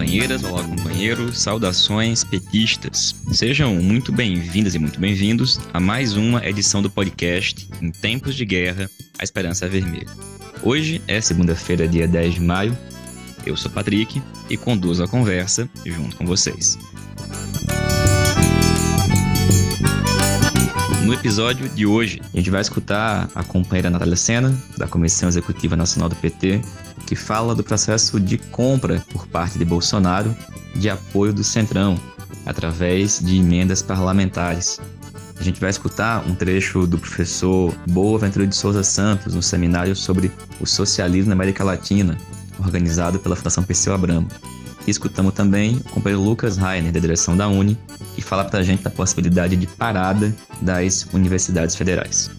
companheiras, olá companheiros, saudações petistas. Sejam muito bem-vindas e muito bem-vindos a mais uma edição do podcast Em Tempos de Guerra, a Esperança é Vermelha. Hoje é segunda-feira, dia 10 de maio. Eu sou Patrick e conduzo a conversa junto com vocês. No episódio de hoje, a gente vai escutar a companheira Natália Sena, da Comissão Executiva Nacional do PT, que fala do processo de compra por parte de Bolsonaro de apoio do Centrão, através de emendas parlamentares. A gente vai escutar um trecho do professor Boaventura de Souza Santos, no seminário sobre o socialismo na América Latina, organizado pela Fundação Perseu Abramo. E escutamos também o companheiro Lucas Rainer, da direção da UNE, que fala pra gente da possibilidade de parada das universidades federais.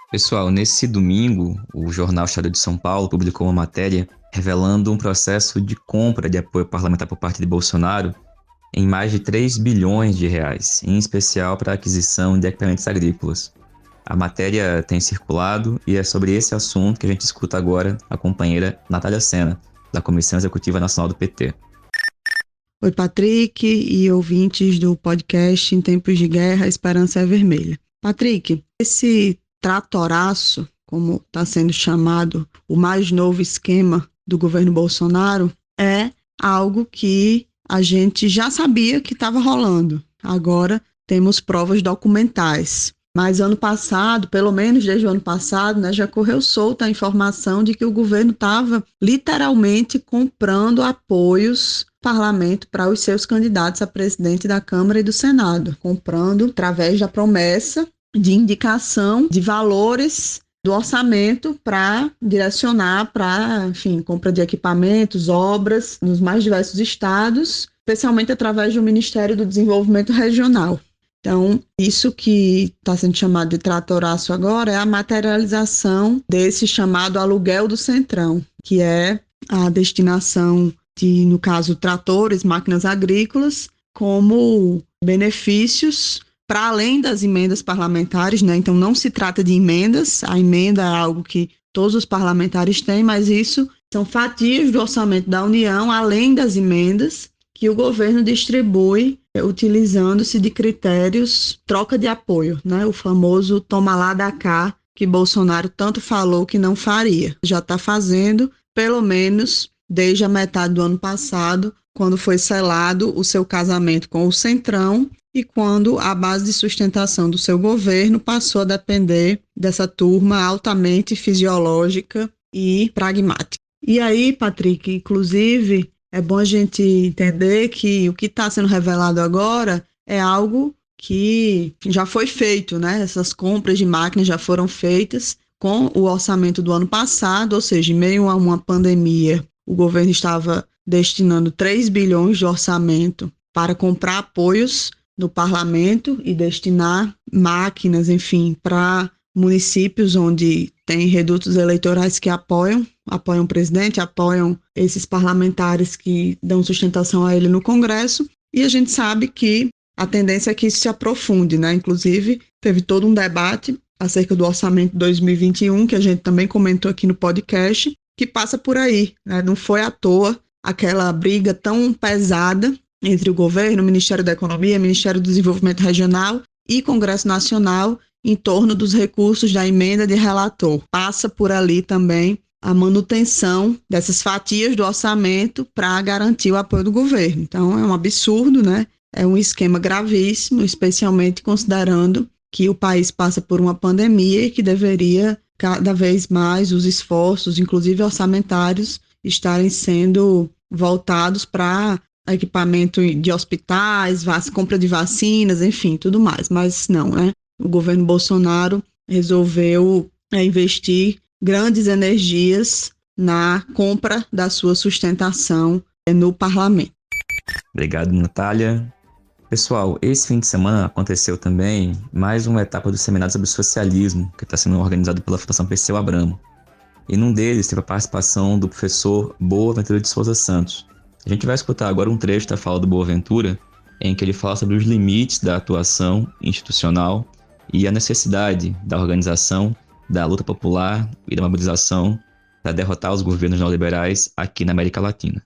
Pessoal, nesse domingo, o jornal Estado de São Paulo publicou uma matéria revelando um processo de compra de apoio parlamentar por parte de Bolsonaro em mais de 3 bilhões de reais, em especial para a aquisição de equipamentos agrícolas. A matéria tem circulado e é sobre esse assunto que a gente escuta agora a companheira Natália Sena, da Comissão Executiva Nacional do PT. Oi, Patrick e ouvintes do podcast Em Tempos de Guerra, a Esperança é Vermelha. Patrick, esse tratoraço, como está sendo chamado, o mais novo esquema do governo Bolsonaro, é algo que a gente já sabia que estava rolando. Agora temos provas documentais. Mas ano passado, pelo menos desde o ano passado, já correu solta a informação de que o governo estava literalmente comprando apoios do parlamento para os seus candidatos a presidente da Câmara e do Senado. Comprando através da promessa de indicação de valores do orçamento para direcionar para, compra de equipamentos, obras nos mais diversos estados, especialmente através do Ministério do Desenvolvimento Regional. Então, isso que está sendo chamado de tratoraço agora é a materialização desse chamado aluguel do Centrão, que é a destinação de, no caso, tratores, máquinas agrícolas, como benefícios para além das emendas parlamentares, Então, não se trata de emendas, a emenda é algo que todos os parlamentares têm, mas isso são fatias do orçamento da União, além das emendas, que o governo distribui utilizando-se de critérios troca de apoio, O famoso toma lá da cá, que Bolsonaro tanto falou que não faria. Já está fazendo, pelo menos desde a metade do ano passado, quando foi selado o seu casamento com o Centrão e quando a base de sustentação do seu governo passou a depender dessa turma altamente fisiológica e pragmática. E aí, Patrick, inclusive, é bom a gente entender que o que está sendo revelado agora é algo que já foi feito, Essas compras de máquinas já foram feitas com o orçamento do ano passado, ou seja, em meio a uma pandemia, o governo estava destinando 3 bilhões de orçamento para comprar apoios no parlamento e destinar máquinas, para municípios onde tem redutos eleitorais que apoiam o presidente, apoiam esses parlamentares que dão sustentação a ele no Congresso, e a gente sabe que a tendência é que isso se aprofunde, Inclusive, teve todo um debate acerca do orçamento 2021, que a gente também comentou aqui no podcast, que passa por aí, Não foi à toa aquela briga tão pesada entre o governo, o Ministério da Economia, o Ministério do Desenvolvimento Regional e Congresso Nacional em torno dos recursos da emenda de relator. Passa por ali também a manutenção dessas fatias do orçamento para garantir o apoio do governo. Então, é um absurdo, É um esquema gravíssimo, especialmente considerando que o país passa por uma pandemia e que deveria, cada vez mais, os esforços, inclusive orçamentários, estarem sendo voltados para equipamento de hospitais, compra de vacinas, tudo mais. Mas não, O governo Bolsonaro resolveu investir grandes energias na compra da sua sustentação no parlamento. Obrigado, Natália. Pessoal, esse fim de semana aconteceu também mais uma etapa do seminário sobre socialismo, que está sendo organizado pela Fundação Perseu Abramo. E num deles teve a participação do professor Boaventura de Souza Santos. A gente vai escutar agora um trecho da fala do Boaventura, em que ele fala sobre os limites da atuação institucional e a necessidade da organização, da luta popular e da mobilização para derrotar os governos neoliberais aqui na América Latina.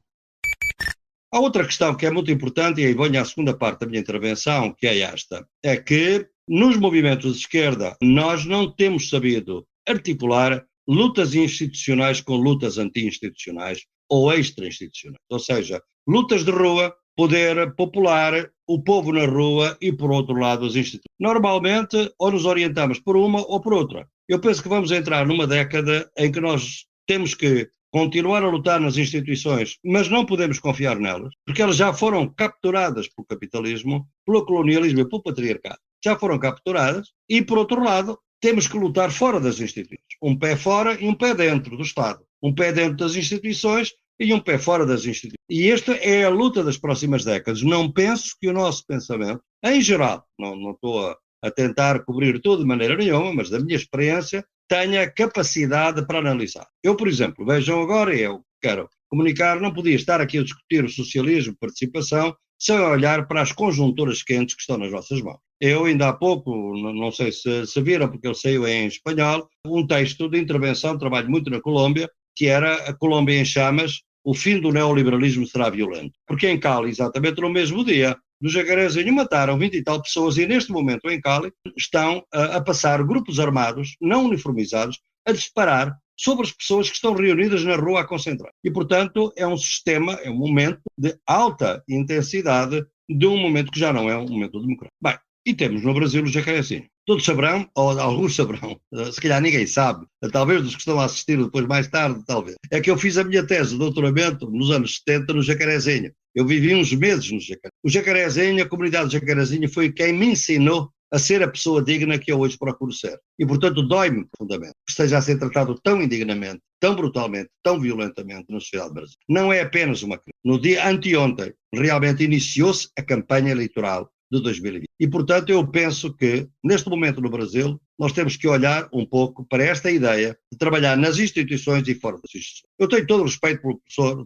Há outra questão que é muito importante, e aí venho à segunda parte da minha intervenção, que é esta, é que nos movimentos de esquerda nós não temos sabido articular lutas institucionais com lutas anti-institucionais ou extra-institucionais, ou seja, lutas de rua, poder popular, o povo na rua e, por outro lado, as instituições. Normalmente, ou nos orientamos por uma ou por outra. Eu penso que vamos entrar numa década em que nós temos que continuar a lutar nas instituições, mas não podemos confiar nelas, porque elas já foram capturadas pelo capitalismo, pelo colonialismo e pelo patriarcado. Já foram capturadas e, por outro lado, temos que lutar fora das instituições. Um pé fora e um pé dentro do Estado. Um pé dentro das instituições e um pé fora das instituições. E esta é a luta das próximas décadas. Não penso que o nosso pensamento, em geral, não estou a tentar cobrir tudo de maneira nenhuma, mas da minha experiência, tenha capacidade para analisar. Eu, por exemplo, vejam agora, eu quero comunicar, não podia estar aqui a discutir o socialismo, participação, sem olhar para as conjunturas quentes que estão nas nossas mãos. Eu ainda há pouco, não sei se viram, porque ele saiu em espanhol, um texto de intervenção, trabalho muito na Colômbia, que era a Colômbia em chamas, o fim do neoliberalismo será violento. Porque em Cali, exatamente no mesmo dia, no Jacarezinho mataram 20 e tal pessoas e neste momento em Cali estão a passar grupos armados, não uniformizados, a disparar sobre as pessoas que estão reunidas na rua a concentrar. E, portanto, é um sistema, é um momento de alta intensidade de um momento que já não é um momento democrático. Bem, e temos no Brasil o Jacarezinho. Todos saberão, ou alguns saberão, se calhar ninguém sabe, talvez dos que estão a assistir depois mais tarde, talvez. É que eu fiz a minha tese de doutoramento nos anos 70 no Jacarezinho. Eu vivi uns meses no Jacarezinho. O Jacarezinho, a comunidade do Jacarezinho foi quem me ensinou a ser a pessoa digna que eu hoje procuro ser. E, portanto, dói-me profundamente que esteja a ser tratado tão indignamente, tão brutalmente, tão violentamente na sociedade brasileira. Não é apenas uma crise. No dia anteontem, realmente iniciou-se a campanha eleitoral de 2020. E, portanto, eu penso que, neste momento no Brasil, nós temos que olhar um pouco para esta ideia de trabalhar nas instituições e fora das instituições. Eu tenho todo o respeito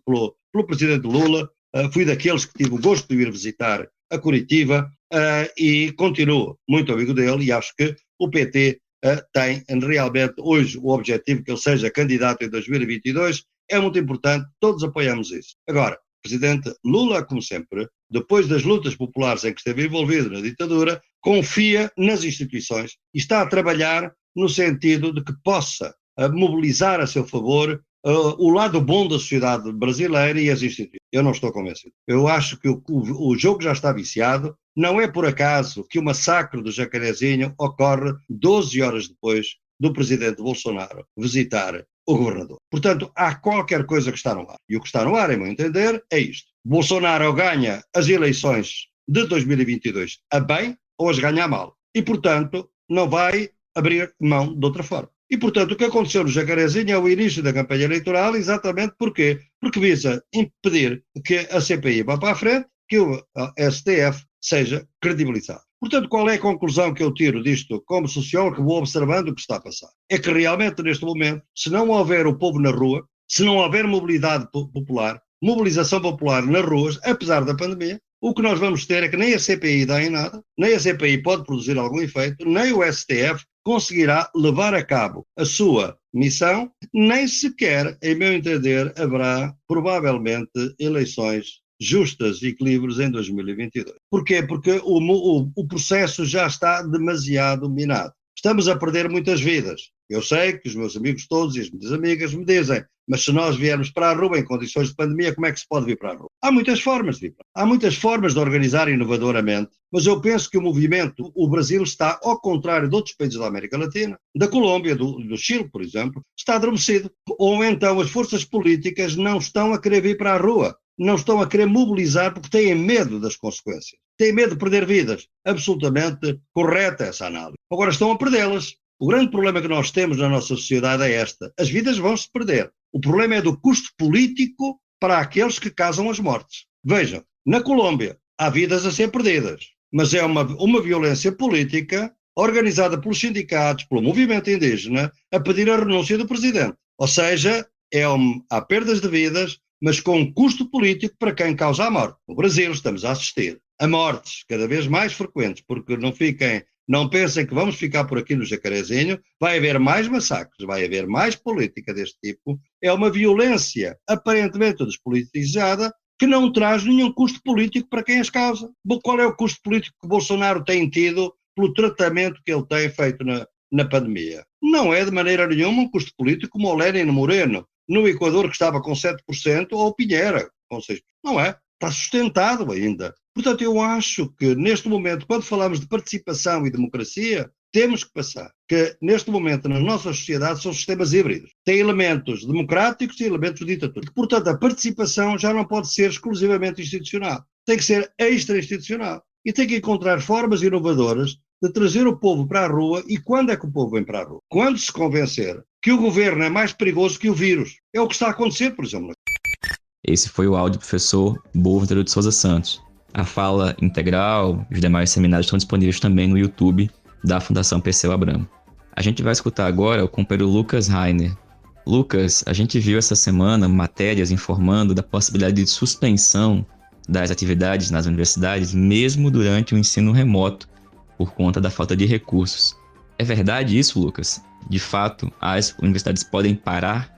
pelo presidente Lula, fui daqueles que tive o gosto de ir visitar a Curitiba e continuo muito amigo dele e acho que o PT tem realmente hoje o objetivo que ele seja candidato em 2022, é muito importante, todos apoiamos isso. Agora, o presidente Lula, como sempre, depois das lutas populares em que esteve envolvido na ditadura, confia nas instituições e está a trabalhar no sentido de que possa mobilizar a seu favor o lado bom da sociedade brasileira e as instituições. Eu não estou convencido. Eu acho que o jogo já está viciado. Não é por acaso que o massacre do Jacarezinho ocorre 12 horas depois do presidente Bolsonaro visitar o governador. Portanto, há qualquer coisa que está no ar. E o que está no ar, em meu entender, é isto. Bolsonaro ganha as eleições de 2022 a bem ou as ganha a mal. E, portanto, não vai abrir mão de outra forma. E, portanto, o que aconteceu no Jacarezinho é o início da campanha eleitoral, exatamente porquê? Porque visa impedir que a CPI vá para a frente, que o STF seja credibilizado. Portanto, qual é a conclusão que eu tiro disto como sociólogo que vou observando o que está a passar? É que realmente, neste momento, se não houver o povo na rua, se não houver mobilidade popular, mobilização popular nas ruas, apesar da pandemia, o que nós vamos ter é que nem a CPI dá em nada, nem a CPI pode produzir algum efeito, nem o STF conseguirá levar a cabo a sua missão, nem sequer, em meu entender, haverá provavelmente eleições justas e equilíbrios em 2022. Porquê? Porque o processo já está demasiado minado. Estamos a perder muitas vidas. Eu sei que os meus amigos todos e as minhas amigas me dizem, mas se nós viermos para a rua em condições de pandemia, como é que se pode vir para a rua? Há muitas formas de vir para a rua. Há muitas formas de organizar inovadoramente, mas eu penso que o movimento, o Brasil está, ao contrário de outros países da América Latina, da Colômbia, do Chile, por exemplo, está adormecido. Ou então as forças políticas não estão a querer vir para a rua, não estão a querer mobilizar porque têm medo das consequências, têm medo de perder vidas. Absolutamente correta essa análise. Agora estão a perdê-las. O grande problema que nós temos na nossa sociedade é esta. As vidas vão-se perder. O problema é do custo político para aqueles que causam as mortes. Vejam, na Colômbia há vidas a ser perdidas, mas é uma violência política organizada pelos sindicatos, pelo movimento indígena, a pedir a renúncia do presidente. Ou seja, há perdas de vidas, mas com um custo político para quem causa a morte. No Brasil estamos a assistir a mortes cada vez mais frequentes, porque não fiquem Não pensem que vamos ficar por aqui no Jacarezinho, vai haver mais massacres, vai haver mais política deste tipo. É uma violência aparentemente despolitizada que não traz nenhum custo político para quem as causa. Qual é o custo político que Bolsonaro tem tido pelo tratamento que ele tem feito na pandemia? Não é de maneira nenhuma um custo político como o Lenin Moreno, no Equador, que estava com 7%, ou o Pinheira, com 6%. Não é. Está sustentado ainda. Portanto, eu acho que neste momento, quando falamos de participação e democracia, temos que passar que neste momento nas nossas sociedades são sistemas híbridos. Tem elementos democráticos e elementos ditatórios. Portanto, a participação já não pode ser exclusivamente institucional. Tem que ser extra-institucional. E tem que encontrar formas inovadoras de trazer o povo para a rua. E quando é que o povo vem para a rua? Quando se convencer que o governo é mais perigoso que o vírus. É o que está a acontecer, por exemplo. Esse foi o áudio do professor Boventuro de Souza Santos. A fala integral e os demais seminários estão disponíveis também no YouTube da Fundação Perseu Abramo. A gente vai escutar agora o companheiro Lucas Rainer. Lucas, a gente viu essa semana matérias informando da possibilidade de suspensão das atividades nas universidades, mesmo durante o ensino remoto, por conta da falta de recursos. É verdade isso, Lucas? De fato, as universidades podem parar?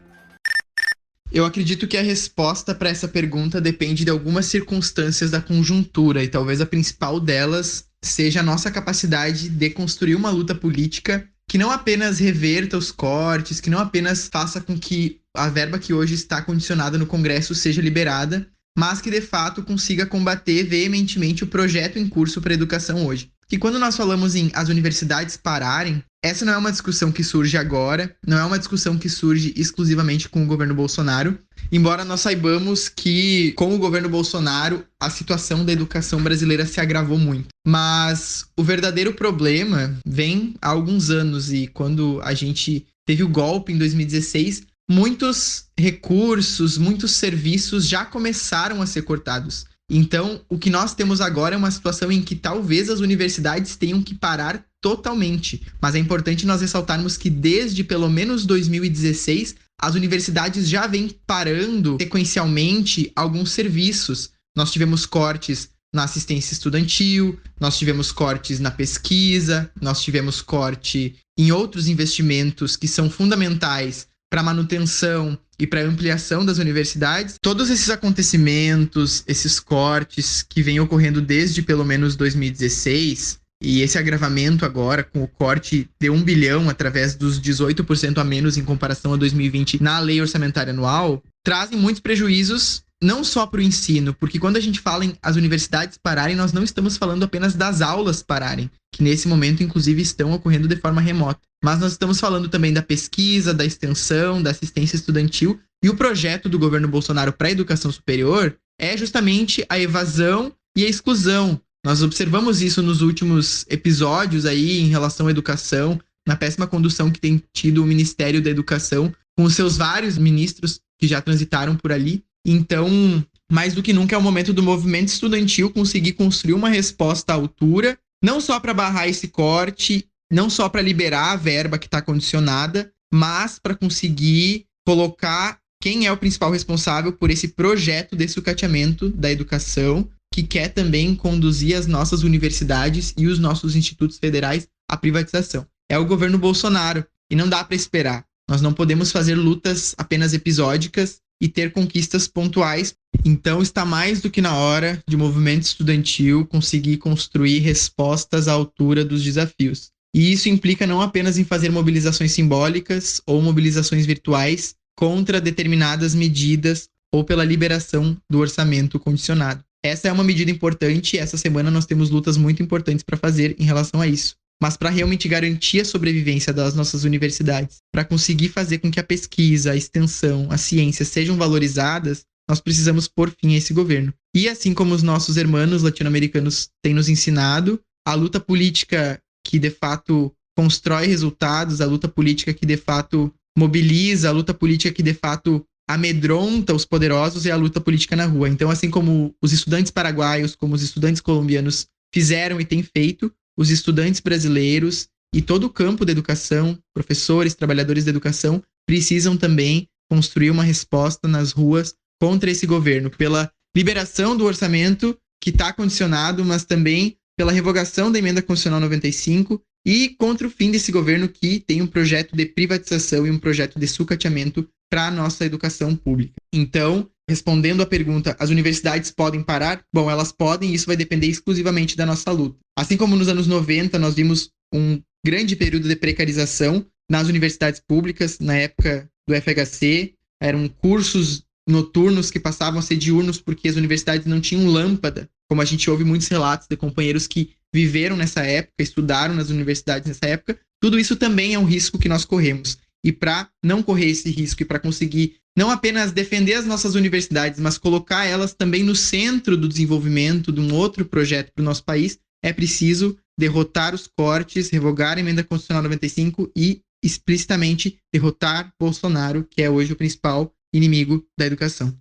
Eu acredito que a resposta para essa pergunta depende de algumas circunstâncias da conjuntura, e talvez a principal delas seja a nossa capacidade de construir uma luta política que não apenas reverta os cortes, que não apenas faça com que a verba que hoje está condicionada no Congresso seja liberada, mas que de fato consiga combater veementemente o projeto em curso para a educação hoje. Que quando nós falamos em as universidades pararem, essa não é uma discussão que surge agora, não é uma discussão que surge exclusivamente com o governo Bolsonaro, embora nós saibamos que com o governo Bolsonaro a situação da educação brasileira se agravou muito. Mas o verdadeiro problema vem há alguns anos, e quando a gente teve o golpe em 2016, muitos recursos, muitos serviços já começaram a ser cortados. Então, o que nós temos agora é uma situação em que talvez as universidades tenham que parar totalmente. Mas é importante nós ressaltarmos que desde pelo menos 2016, as universidades já vêm parando sequencialmente alguns serviços. Nós tivemos cortes na assistência estudantil, nós tivemos cortes na pesquisa, nós tivemos corte em outros investimentos que são fundamentais para a manutenção e para a ampliação das universidades. Todos esses acontecimentos, esses cortes que vêm ocorrendo desde pelo menos 2016, e esse agravamento agora com o corte de 1 bilhão através dos 18% a menos em comparação a 2020 na lei orçamentária anual, trazem muitos prejuízos não só para o ensino, porque quando a gente fala em as universidades pararem, nós não estamos falando apenas das aulas pararem, que nesse momento inclusive estão ocorrendo de forma remota, mas nós estamos falando também da pesquisa, da extensão, da assistência estudantil, e o projeto do governo Bolsonaro para a educação superior é justamente a evasão e a exclusão. Nós observamos isso nos últimos episódios aí em relação à educação, na péssima condução que tem tido o Ministério da Educação, com os seus vários ministros que já transitaram por ali. Então, mais do que nunca é o momento do movimento estudantil conseguir construir uma resposta à altura, não só para barrar esse corte, não só para liberar a verba que está condicionada, mas para conseguir colocar quem é o principal responsável por esse projeto de sucateamento da educação, que quer também conduzir as nossas universidades e os nossos institutos federais à privatização. É o governo Bolsonaro, e não dá para esperar. Nós não podemos fazer lutas apenas episódicas e ter conquistas pontuais. Então está mais do que na hora de o movimento estudantil conseguir construir respostas à altura dos desafios. E isso implica não apenas em fazer mobilizações simbólicas ou mobilizações virtuais contra determinadas medidas ou pela liberação do orçamento condicionado. Essa é uma medida importante e essa semana nós temos lutas muito importantes para fazer em relação a isso. Mas para realmente garantir a sobrevivência das nossas universidades, para conseguir fazer com que a pesquisa, a extensão, a ciência sejam valorizadas, nós precisamos pôr fim a esse governo. E assim como os nossos irmãos latino-americanos têm nos ensinado, a luta política que de fato constrói resultados, a luta política que de fato mobiliza, a luta política que de fato amedronta os poderosos é a luta política na rua. Então, assim como os estudantes paraguaios, como os estudantes colombianos fizeram e têm feito, os estudantes brasileiros e todo o campo da educação, professores, trabalhadores da educação, precisam também construir uma resposta nas ruas contra esse governo, pela liberação do orçamento que está condicionado, mas também pela revogação da Emenda Constitucional 95 e contra o fim desse governo que tem um projeto de privatização e um projeto de sucateamento para a nossa educação pública. Então, respondendo à pergunta, as universidades podem parar? Bom, elas podem e isso vai depender exclusivamente da nossa luta. Assim como nos anos 90 nós vimos um grande período de precarização nas universidades públicas, na época do FHC, eram cursos noturnos que passavam a ser diurnos porque as universidades não tinham lâmpada, como a gente ouve muitos relatos de companheiros que viveram nessa época, estudaram nas universidades nessa época. Tudo isso também é um risco que nós corremos. E para não correr esse risco e para conseguir não apenas defender as nossas universidades, mas colocar elas também no centro do desenvolvimento de um outro projeto para o nosso país, é preciso derrotar os cortes, revogar a Emenda Constitucional 95 e explicitamente derrotar Bolsonaro, que é hoje o principal inimigo da educação.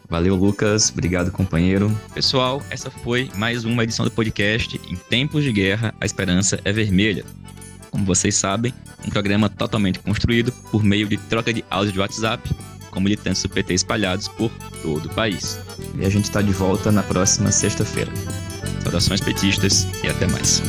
Valeu, Lucas. Obrigado, companheiro. Pessoal, essa foi mais uma edição do podcast Em Tempos de Guerra, a Esperança é Vermelha. Como vocês sabem, um programa totalmente construído por meio de troca de áudio de WhatsApp com militantes do PT espalhados por todo o país. E a gente está de volta na próxima sexta-feira. Saudações petistas e até mais.